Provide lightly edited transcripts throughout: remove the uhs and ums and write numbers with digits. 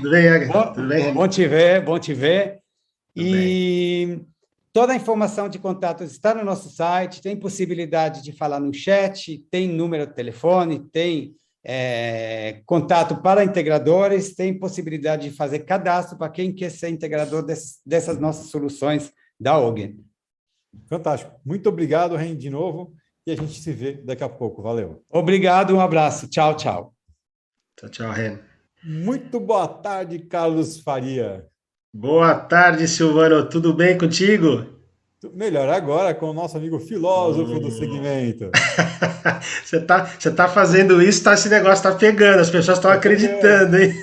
Tudo bem, Edgar? Bom, Tudo bem, Reni? bom te ver, bom te ver. Tudo bem. E toda a informação de contatos está no nosso site, tem possibilidade de falar no chat, tem número de telefone, tem contato para integradores, tem possibilidade de fazer cadastro para quem quer ser integrador dessas nossas soluções da Ogen. Fantástico. Muito obrigado, Ren, de novo. E a gente se vê daqui a pouco. Valeu. Obrigado, um abraço. Tchau, tchau. Tchau, tchau, Reni. Muito boa tarde, Carlos Faria. Boa tarde, Silvano. Tudo bem contigo? Melhor agora com o nosso amigo filósofo do segmento. Você tá fazendo isso, esse negócio tá pegando, as pessoas estão acreditando, hein?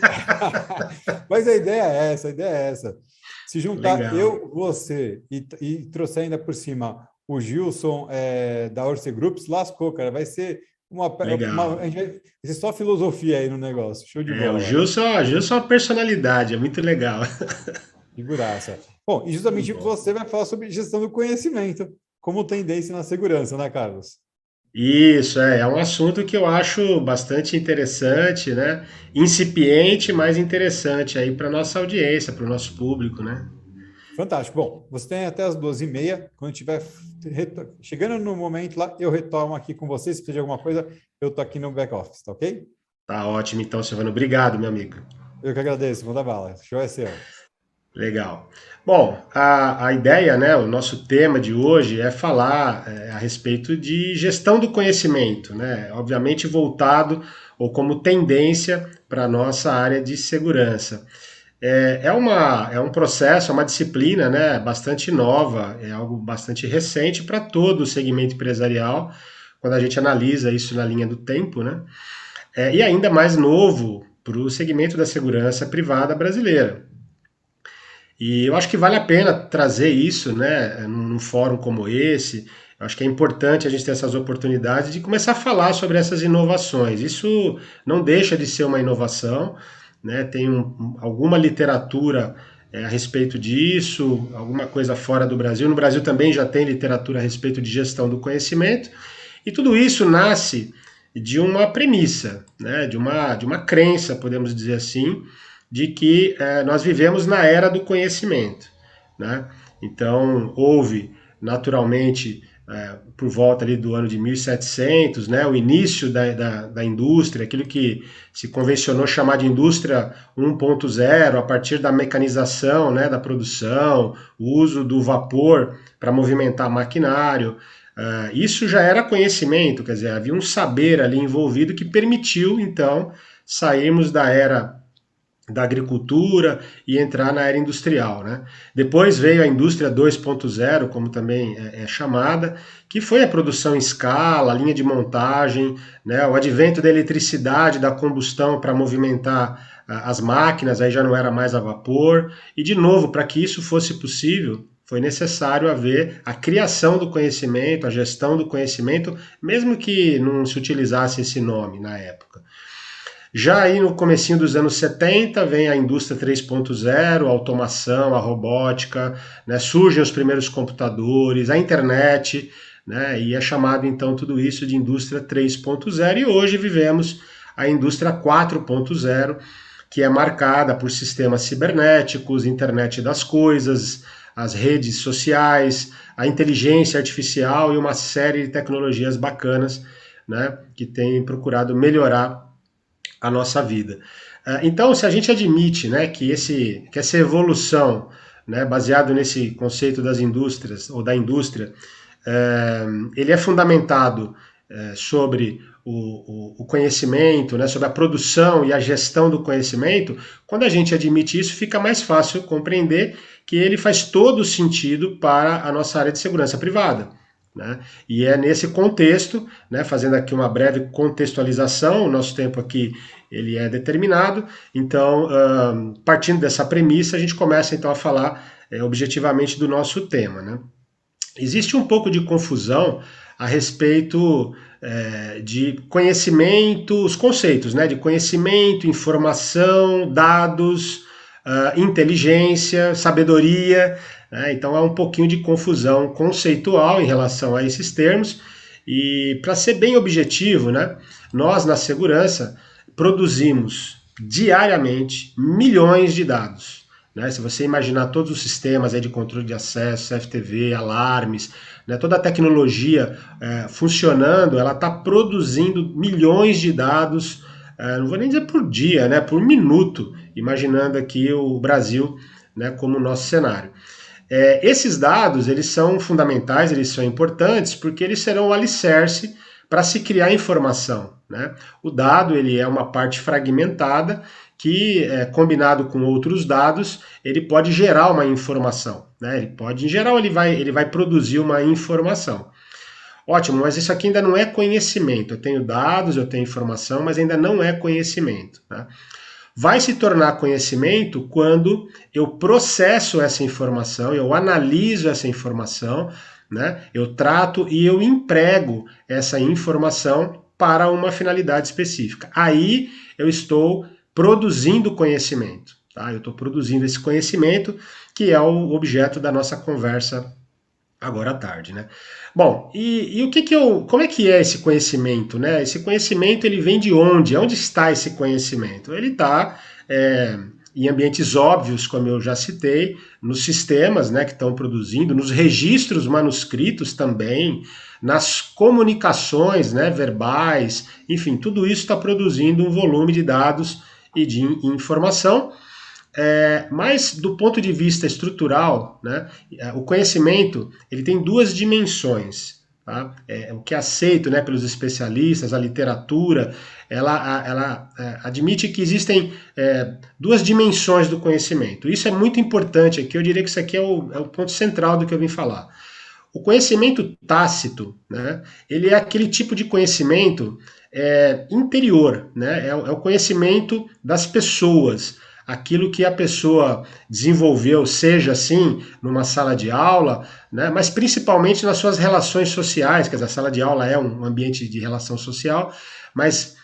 Mas a ideia é essa. Se juntar Legal. eu, você e trouxer ainda por cima o Gilson da Orce Groups, lascou, cara. Vai ser vai ser só filosofia aí no negócio. Show de bola. O Gilson é uma personalidade, é muito legal. Figuraça. Bom, e justamente você vai falar sobre gestão do conhecimento como tendência na segurança, né, Carlos? Isso, é um assunto que eu acho bastante interessante, né? Incipiente, mas interessante aí para nossa audiência, para o nosso público, né? Fantástico. Bom, você tem até as 12h30. Quando estiver chegando no momento lá, eu retorno aqui com você. Se precisar de alguma coisa, eu estou aqui no back-office, tá ok? Tá ótimo, então, Silvano. Obrigado, meu amigo. Eu que agradeço. Manda bala. Show é seu. Legal. Bom, a ideia, né, o nosso tema de hoje é falar a respeito de gestão do conhecimento, né? Obviamente voltado ou como tendência para a nossa área de segurança. É um processo, é uma disciplina, né, bastante nova, é algo bastante recente para todo o segmento empresarial, quando a gente analisa isso na linha do tempo, né? E ainda mais novo para o segmento da segurança privada brasileira. E eu acho que vale a pena trazer isso, né, num fórum como esse. Eu acho que é importante a gente ter essas oportunidades de começar a falar sobre essas inovações. Isso não deixa de ser uma inovação, né? Tem alguma literatura a respeito disso, alguma coisa fora do Brasil. No Brasil também já tem literatura a respeito de gestão do conhecimento. E tudo isso nasce de uma premissa, né, de uma crença, podemos dizer assim, de que nós vivemos na era do conhecimento, né? Então, houve, naturalmente, por volta ali do ano de 1700, né, o início da indústria, aquilo que se convencionou chamar de indústria 1.0, a partir da mecanização, né, da produção, o uso do vapor para movimentar maquinário. Isso já era conhecimento, quer dizer, havia um saber ali envolvido que permitiu, então, sairmos da era da agricultura e entrar na era industrial, né? Depois veio a indústria 2.0, como também é chamada, que foi a produção em escala, a linha de montagem, né? O advento da eletricidade, da combustão para movimentar as máquinas, aí já não era mais a vapor. E, de novo, para que isso fosse possível, foi necessário haver a criação do conhecimento, a gestão do conhecimento, mesmo que não se utilizasse esse nome na época. Já aí no comecinho dos anos 70 vem a indústria 3.0, a automação, a robótica, né? Surgem os primeiros computadores, a internet, né? E é chamado então tudo isso de indústria 3.0 e hoje vivemos a indústria 4.0, que é marcada por sistemas cibernéticos, internet das coisas, as redes sociais, a inteligência artificial e uma série de tecnologias bacanas, né? Que tem procurado melhorar a nossa vida. Então, se a gente admite, né, que essa evolução, né, baseado nesse conceito das indústrias, ou da indústria, ele é fundamentado sobre o conhecimento, né, sobre a produção e a gestão do conhecimento, quando a gente admite isso, fica mais fácil compreender que ele faz todo sentido para a nossa área de segurança privada. Né? E é nesse contexto, né, fazendo aqui uma breve contextualização, o nosso tempo aqui ele é determinado, então, partindo dessa premissa, a gente começa então a falar objetivamente do nosso tema. Né? Existe um pouco de confusão a respeito de conhecimento, os conceitos, né, de conhecimento, informação, dados, inteligência, sabedoria, né? Então há um pouquinho de confusão conceitual em relação a esses termos e, para ser bem objetivo, né, nós na segurança produzimos diariamente milhões de dados. Né? Se você imaginar todos os sistemas aí de controle de acesso, CFTV, alarmes, né? Toda a tecnologia funcionando, ela está produzindo milhões de dados, não vou nem dizer por dia, né? Por minuto, imaginando aqui o Brasil, né, como nosso cenário. Esses dados, eles são fundamentais, eles são importantes, porque eles serão o alicerce para se criar informação. Né? O dado, ele é uma parte fragmentada que, combinado com outros dados, ele pode gerar uma informação. Né? Ele pode, em geral, ele vai produzir uma informação. Ótimo, mas isso aqui ainda não é conhecimento. Eu tenho dados, eu tenho informação, mas ainda não é conhecimento. Né? Vai se tornar conhecimento quando eu processo essa informação, eu analiso essa informação, né? Eu trato e eu emprego essa informação para uma finalidade específica. Aí eu estou produzindo conhecimento. Tá? Eu estou produzindo esse conhecimento que é o objeto da nossa conversa agora à tarde, né? Bom, e como é que é esse conhecimento, né? Esse conhecimento, ele vem de onde? Onde está esse conhecimento? Ele está em ambientes óbvios, como eu já citei, nos sistemas, né, que estão produzindo, nos registros manuscritos também, nas comunicações, né, verbais, enfim, tudo isso está produzindo um volume de dados e de informação. Mas do ponto de vista estrutural, né, o conhecimento ele tem duas dimensões. Tá? O que é aceito, né, pelos especialistas, a literatura, ela admite que existem duas dimensões do conhecimento. Isso é muito importante aqui, eu diria que isso aqui é o ponto central do que eu vim falar. O conhecimento tácito, né, ele é aquele tipo de conhecimento interior, né, é o conhecimento das pessoas, aquilo que a pessoa desenvolveu, seja assim, numa sala de aula, né, mas principalmente nas suas relações sociais, quer dizer, a sala de aula é um ambiente de relação social, mas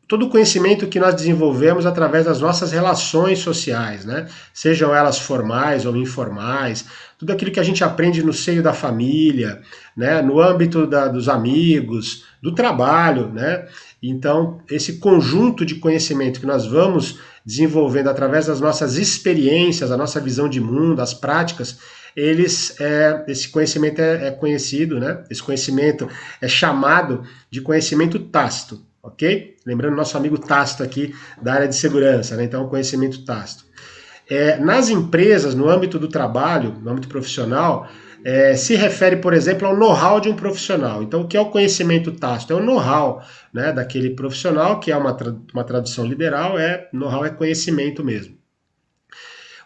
todo o conhecimento que nós desenvolvemos através das nossas relações sociais, né, sejam elas formais ou informais, tudo aquilo que a gente aprende no seio da família, né, no âmbito dos amigos, do trabalho, né, então esse conjunto de conhecimento que nós vamos desenvolvendo através das nossas experiências, a nossa visão de mundo, as práticas, esse conhecimento é conhecido, né? Esse conhecimento é chamado de conhecimento tácito, ok? Lembrando nosso amigo Tácito aqui da área de segurança, né? Então, conhecimento tácito. Nas empresas, no âmbito do trabalho, no âmbito profissional, se refere, por exemplo, ao know-how de um profissional. Então, o que é o conhecimento tácito? É o know-how, né, daquele profissional, que é uma tradução literal, know-how é conhecimento mesmo.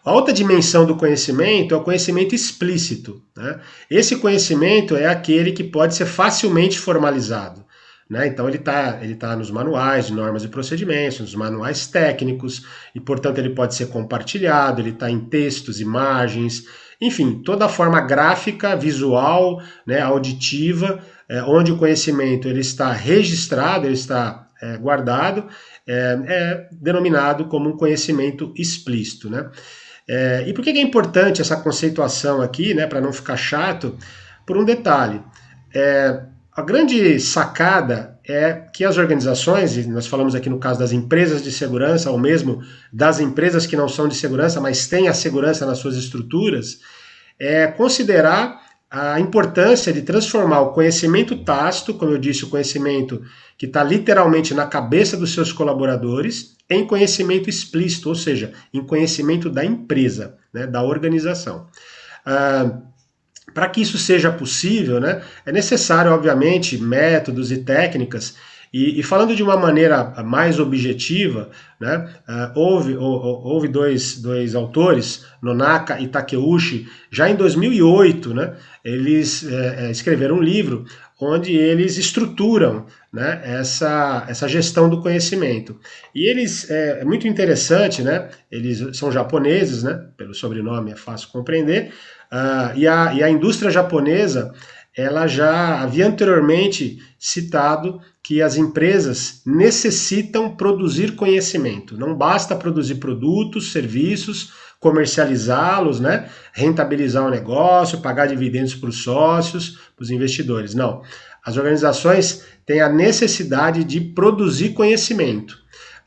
A outra dimensão do conhecimento é o conhecimento explícito. Né? Esse conhecimento é aquele que pode ser facilmente formalizado. Né? Então ele tá nos manuais de normas e procedimentos, nos manuais técnicos, e portanto ele pode ser compartilhado, ele está em textos, imagens, enfim, toda a forma gráfica, visual, né, auditiva, onde o conhecimento ele está registrado, ele está guardado, denominado como um conhecimento explícito. Né? E por que é importante essa conceituação aqui, né, para não ficar chato? Por um detalhe. A grande sacada é que as organizações, e nós falamos aqui no caso das empresas de segurança, ou mesmo das empresas que não são de segurança, mas têm a segurança nas suas estruturas, considerar a importância de transformar o conhecimento tácito, como eu disse, o conhecimento que está literalmente na cabeça dos seus colaboradores, em conhecimento explícito, ou seja, em conhecimento da empresa, né, da organização. Para que isso seja possível, né, é necessário, obviamente, métodos e técnicas, e falando de uma maneira mais objetiva, né, houve dois autores, Nonaka e Takeuchi, já em 2008, né, eles escreveram um livro onde eles estruturam, né, essa gestão do conhecimento. E eles, é muito interessante, né, eles são japoneses, né, pelo sobrenome é fácil compreender, e a indústria japonesa, ela já havia anteriormente citado que as empresas necessitam produzir conhecimento. Não basta produzir produtos, serviços, comercializá-los, né, rentabilizar o negócio, pagar dividendos para os sócios, para os investidores. Não. As organizações têm a necessidade de produzir conhecimento.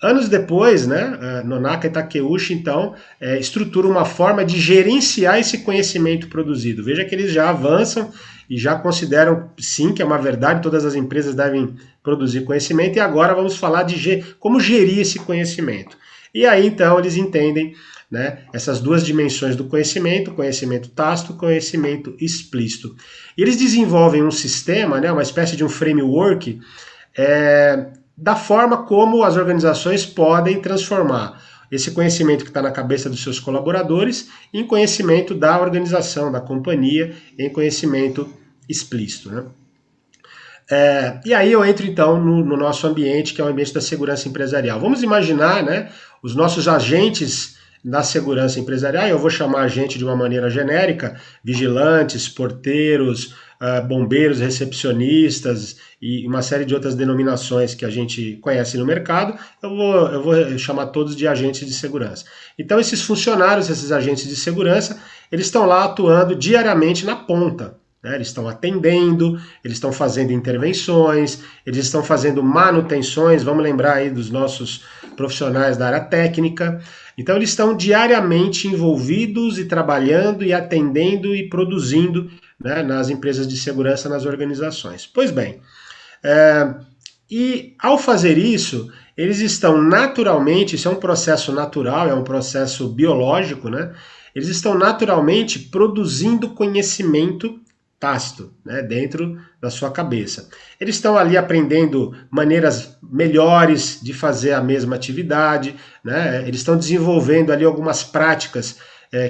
Anos depois, né, Nonaka e Takeuchi, então, estruturam uma forma de gerenciar esse conhecimento produzido. Veja que eles já avançam e já consideram, sim, que é uma verdade, todas as empresas devem produzir conhecimento, e agora vamos falar de como gerir esse conhecimento. E aí, então, eles entendem, né, essas duas dimensões do conhecimento, conhecimento tácito, conhecimento explícito. E eles desenvolvem um sistema, né, uma espécie de um framework, da forma como as organizações podem transformar esse conhecimento que está na cabeça dos seus colaboradores em conhecimento da organização, da companhia, em conhecimento explícito, né? E aí eu entro então no nosso ambiente, que é o ambiente da segurança empresarial. Vamos imaginar, né, os nossos agentes da segurança empresarial, eu vou chamar agente de uma maneira genérica, vigilantes, porteiros, bombeiros, recepcionistas e uma série de outras denominações que a gente conhece no mercado, eu vou chamar todos de agentes de segurança. Então esses funcionários, esses agentes de segurança, eles estão lá atuando diariamente na ponta. Eles estão atendendo, eles estão fazendo intervenções, eles estão fazendo manutenções, vamos lembrar aí dos nossos profissionais da área técnica. Então eles estão diariamente envolvidos e trabalhando e atendendo e produzindo, né, nas empresas de segurança, nas organizações. Pois bem, e ao fazer isso, eles estão naturalmente, isso é um processo natural, é um processo biológico, né? Eles estão naturalmente produzindo conhecimento tácito, né, dentro da sua cabeça. Eles estão ali aprendendo maneiras melhores de fazer a mesma atividade, né, eles estão desenvolvendo ali algumas práticas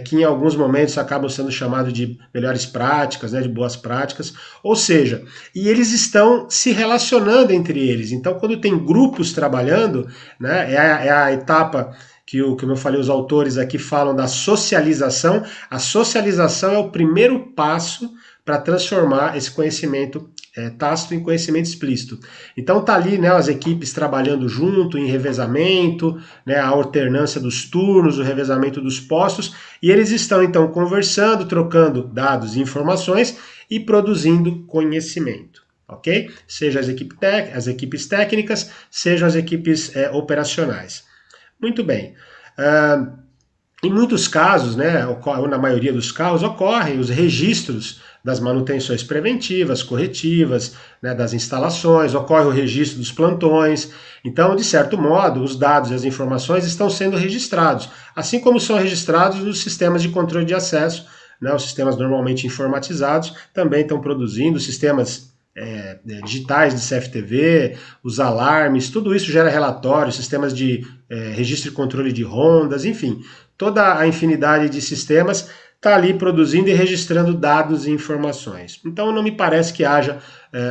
que em alguns momentos acabam sendo chamadas de melhores práticas, né, de boas práticas, ou seja, e eles estão se relacionando entre eles. Então, quando tem grupos trabalhando, né, é a etapa que como eu falei, os autores aqui falam da socialização. A socialização é o primeiro passo para transformar esse conhecimento tácito em conhecimento explícito. Então tá ali, né, as equipes trabalhando junto, em revezamento, né, a alternância dos turnos, o revezamento dos postos, e eles estão então conversando, trocando dados e informações e produzindo conhecimento. Ok? Seja as equipes técnicas, sejam as equipes operacionais. Muito bem. Em muitos casos, né, ou na maioria dos casos, ocorrem os registros das manutenções preventivas, corretivas, né, das instalações, ocorre o registro dos plantões. Então, de certo modo, os dados e as informações estão sendo registrados, assim como são registrados nos sistemas de controle de acesso, né, os sistemas normalmente informatizados também estão produzindo sistemas digitais de CFTV, os alarmes, tudo isso gera relatórios, sistemas de registro e controle de rondas, enfim, toda a infinidade de sistemas está ali produzindo e registrando dados e informações. Então não me parece que haja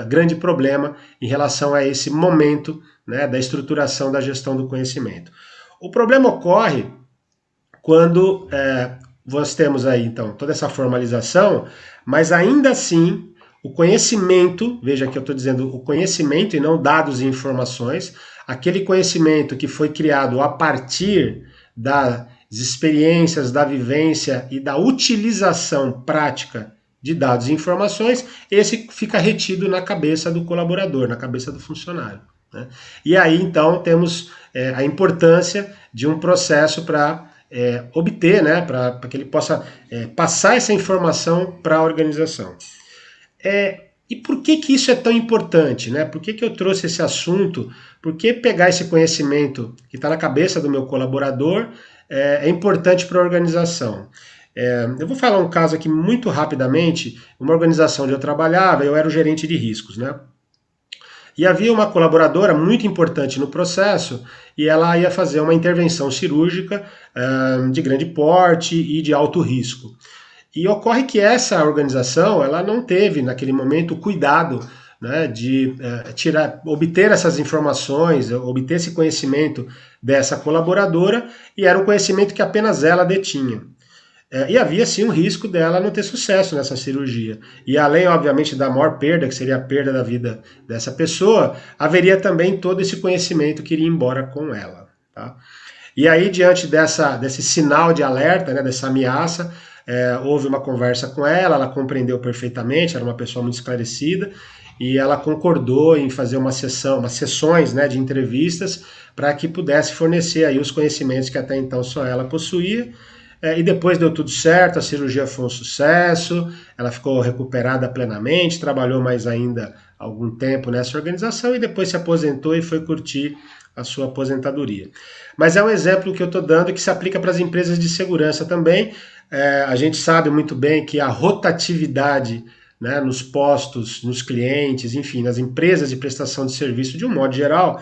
grande problema em relação a esse momento, né, da estruturação da gestão do conhecimento. O problema ocorre quando nós temos aí então toda essa formalização, mas ainda assim o conhecimento, veja que eu estou dizendo o conhecimento e não dados e informações, aquele conhecimento que foi criado a partir das experiências, da vivência e da utilização prática de dados e informações, esse fica retido na cabeça do colaborador, na cabeça do funcionário, né? E aí então temos a importância de um processo para obter, né, para que ele possa passar essa informação para a organização. E por que isso é tão importante, né? Por que eu trouxe esse assunto? Por que pegar esse conhecimento que está na cabeça do meu colaborador é importante para a organização? Eu vou falar um caso aqui muito rapidamente. Uma organização onde eu trabalhava, eu era o gerente de riscos, né? E havia uma colaboradora muito importante no processo e ela ia fazer uma intervenção cirúrgica de grande porte e de alto risco. E ocorre que essa organização ela não teve, naquele momento, o cuidado, né, de obter essas informações, obter esse conhecimento dessa colaboradora, e era um conhecimento que apenas ela detinha. E havia, sim, um risco dela não ter sucesso nessa cirurgia. E além, obviamente, da maior perda, que seria a perda da vida dessa pessoa, haveria também todo esse conhecimento que iria embora com ela. Tá? E aí, diante desse sinal de alerta, né, dessa ameaça, houve uma conversa com ela compreendeu perfeitamente, era uma pessoa muito esclarecida, e ela concordou em fazer umas sessões, né, de entrevistas para que pudesse fornecer aí os conhecimentos que até então só ela possuía. E depois deu tudo certo, a cirurgia foi um sucesso, ela ficou recuperada plenamente, trabalhou mais ainda algum tempo nessa organização e depois se aposentou e foi curtir a sua aposentadoria. Mas é um exemplo que eu estou dando que se aplica para as empresas de segurança também. A gente sabe muito bem que a rotatividade, né, nos postos, nos clientes, enfim, nas empresas de prestação de serviço de um modo geral,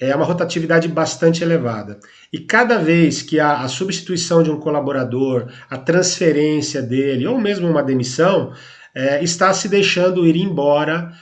é uma rotatividade bastante elevada. E cada vez que há a substituição de um colaborador, a transferência dele, ou mesmo uma demissão, está se deixando ir embora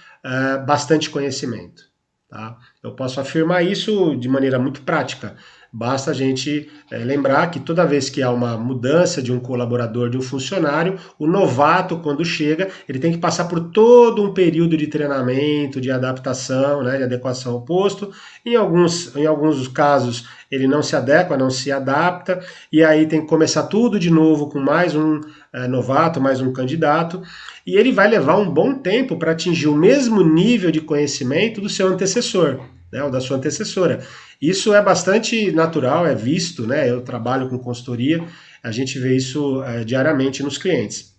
bastante conhecimento. Tá? Eu posso afirmar isso de maneira muito prática. Basta a gente lembrar que toda vez que há uma mudança de um colaborador, de um funcionário, o novato, quando chega, ele tem que passar por todo um período de treinamento, de adaptação, né, de adequação ao posto. Em alguns casos, ele não se adequa, não se adapta, e aí tem que começar tudo de novo com mais um novato, mais um candidato, e ele vai levar um bom tempo para atingir o mesmo nível de conhecimento do seu antecessor, né, ou da sua antecessora. Isso é bastante natural, é visto, né? Eu trabalho com consultoria, a gente vê isso diariamente nos clientes.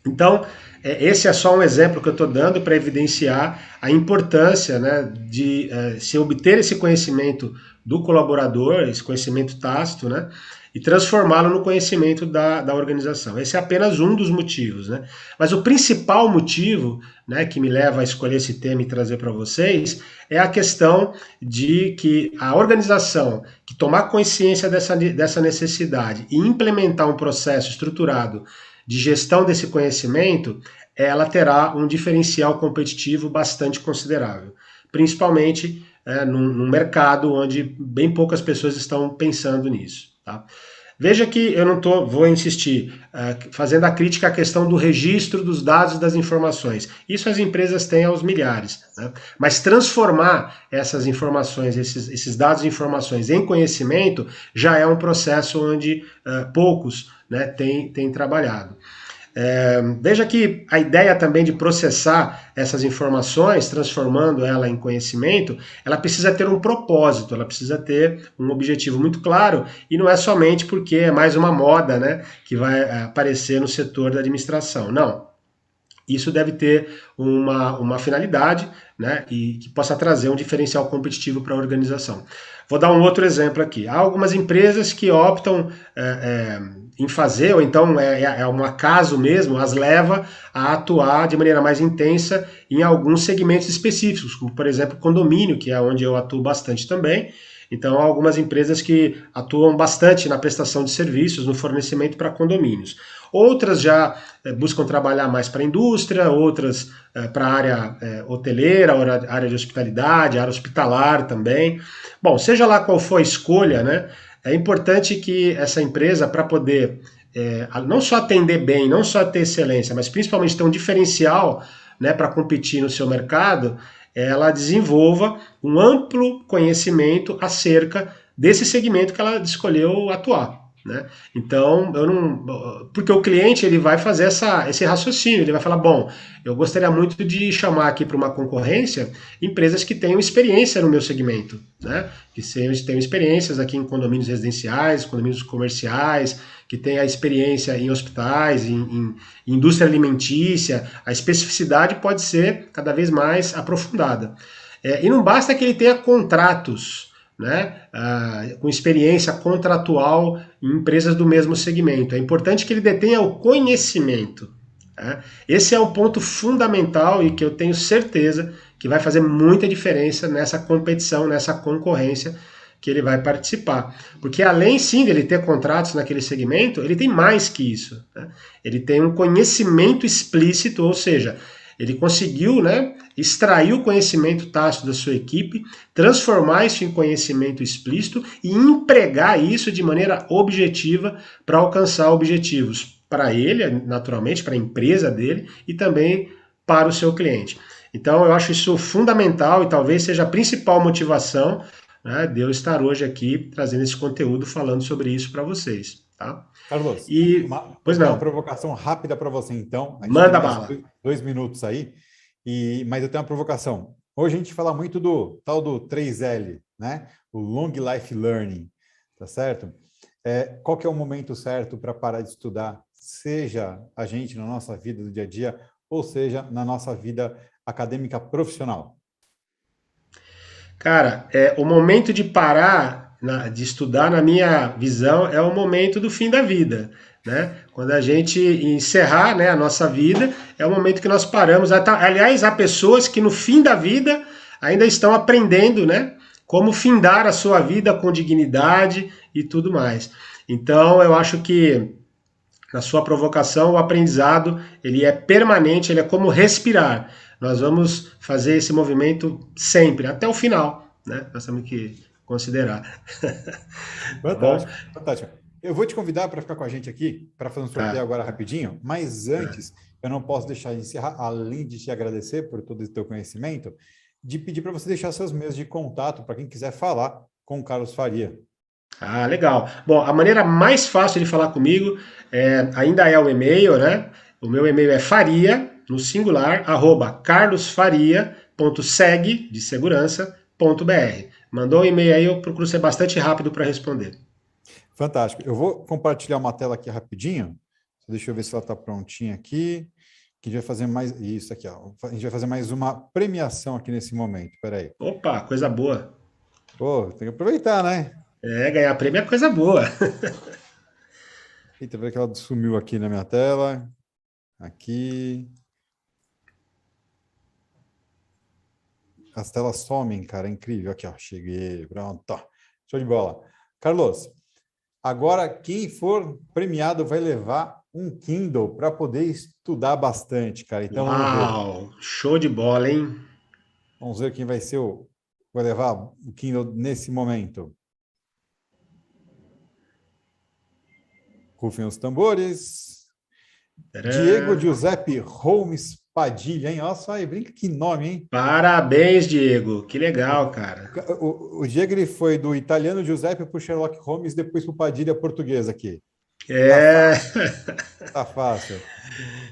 Então, esse é só um exemplo que eu estou dando para evidenciar a importância, né, de se obter esse conhecimento do colaborador, esse conhecimento tácito, né, e transformá-lo no conhecimento da organização. Esse é apenas um dos motivos, né? Mas o principal motivo, né, que me leva a escolher esse tema e trazer para vocês é a questão de que a organização que tomar consciência dessa necessidade e implementar um processo estruturado de gestão desse conhecimento, ela terá um diferencial competitivo bastante considerável, principalmente num mercado onde bem poucas pessoas estão pensando nisso. Tá? Veja que eu não vou insistir, fazendo a crítica à questão do registro dos dados e das informações. Isso as empresas têm aos milhares, né? Mas transformar essas informações, esses dados e informações em conhecimento, já é um processo onde poucos, né, têm trabalhado. Veja que a ideia também de processar essas informações, transformando ela em conhecimento, ela precisa ter um propósito, ela precisa ter um objetivo muito claro, e não é somente porque é mais uma moda, né, que vai aparecer no setor da administração. Não. Isso deve ter uma finalidade, né, e que possa trazer um diferencial competitivo para a organização. Vou dar um outro exemplo aqui. Há algumas empresas que optam em fazer, ou então é um acaso mesmo, as leva a atuar de maneira mais intensa em alguns segmentos específicos, como por exemplo condomínio, que é onde eu atuo bastante também. Então há algumas empresas que atuam bastante na prestação de serviços, no fornecimento para condomínios. Outras já buscam trabalhar mais para a indústria, outras para a área hoteleira, área de hospitalidade, área hospitalar também. Bom, seja lá qual for a escolha, né, é importante que essa empresa, para poder não só atender bem, não só ter excelência, mas principalmente ter um diferencial, né, para competir no seu mercado, ela desenvolva um amplo conhecimento acerca desse segmento que ela escolheu atuar. Né? Então, porque o cliente ele vai fazer esse raciocínio, ele vai falar, bom, eu gostaria muito de chamar aqui para uma concorrência empresas que tenham experiência no meu segmento, né? Que tenham experiências aqui em condomínios residenciais, condomínios comerciais, que tenha experiência em hospitais, em indústria alimentícia. A especificidade pode ser cada vez mais aprofundada. E não basta que ele tenha contratos, né, com experiência contratual em empresas do mesmo segmento. É importante que ele detenha o conhecimento. Né? Esse é um ponto fundamental e que eu tenho certeza que vai fazer muita diferença nessa competição, nessa concorrência que ele vai participar. Porque além sim de ele ter contratos naquele segmento, ele tem mais que isso. Né? Ele tem um conhecimento explícito, ou seja, ele conseguiu, né, extrair o conhecimento tácito da sua equipe, transformar isso em conhecimento explícito e empregar isso de maneira objetiva para alcançar objetivos para ele, naturalmente, para a empresa dele e também para o seu cliente. Então eu acho isso fundamental e talvez seja a principal motivação, né, de eu estar hoje aqui trazendo esse conteúdo falando sobre isso para vocês. Tá? Carlos, Pois não. Uma provocação rápida para você, então. A gente Manda tem mais bala. 2 minutos aí. Mas eu tenho uma provocação. Hoje a gente fala muito do tal do 3L, né? O Long Life Learning, tá certo? Qual que é o momento certo para parar de estudar, seja a gente na nossa vida do dia a dia, ou seja, na nossa vida acadêmica profissional? Cara, o momento de parar de estudar, na minha visão, é o momento do fim da vida, né? Quando a gente encerrar, né, a nossa vida, é o momento que nós paramos. Aliás, há pessoas que no fim da vida ainda estão aprendendo, né, como findar a sua vida com dignidade e tudo mais. Então, eu acho que na sua provocação, o aprendizado ele é permanente, ele é como respirar. Nós vamos fazer esse movimento sempre, até o final, né? Nós temos que considerar. Tá bom? Fantástico, fantástico. Eu vou te convidar para ficar com a gente aqui, para fazer um sorteio agora rapidinho, mas antes, eu não posso deixar de encerrar, além de te agradecer por todo esse teu conhecimento, de pedir para você deixar seus meios de contato para quem quiser falar com o Carlos Faria. Ah, legal. Bom, a maneira mais fácil de falar comigo ainda é o e-mail, né? O meu e-mail é faria, no singular, @carlosfaria.seg, de segurança.br. Mandou um e-mail aí, eu procuro ser bastante rápido para responder. Fantástico. Eu vou compartilhar uma tela aqui rapidinho. Deixa eu ver se ela está prontinha aqui. Que a gente vai fazer mais... Isso aqui, ó. A gente vai fazer mais uma premiação aqui nesse momento. Espera aí. Opa, coisa boa. Pô, tem que aproveitar, né? Ganhar prêmio é coisa boa. Eita, ver que ela sumiu aqui na minha tela. Aqui. As telas somem, cara. É incrível. Aqui, ó. Cheguei. Pronto. Show de bola. Carlos, agora quem for premiado vai levar um Kindle para poder estudar bastante, cara. Então Uau, show de bola, hein? Vamos ver quem vai ser vai levar o Kindle nesse momento. Rufem os tambores. Tcharam. Diego Giuseppe Holmes Padilha, hein? Olha só aí, brinca que nome, hein? Parabéns, Diego. Que legal, cara. O Diego ele foi do italiano Giuseppe para o Sherlock Holmes, depois para o Padilha português aqui. Tá fácil.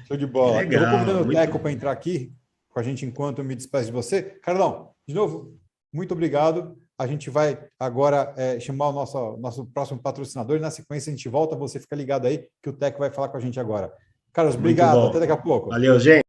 Show de bola. Legal, eu vou convidando o Teco muito... para entrar aqui com a gente enquanto eu me despeço de você. Carlão, de novo, muito obrigado. A gente vai agora chamar o nosso próximo patrocinador e na sequência a gente volta. Você fica ligado aí que o Teco vai falar com a gente agora. Carlos, obrigado. Até daqui a pouco. Valeu, gente.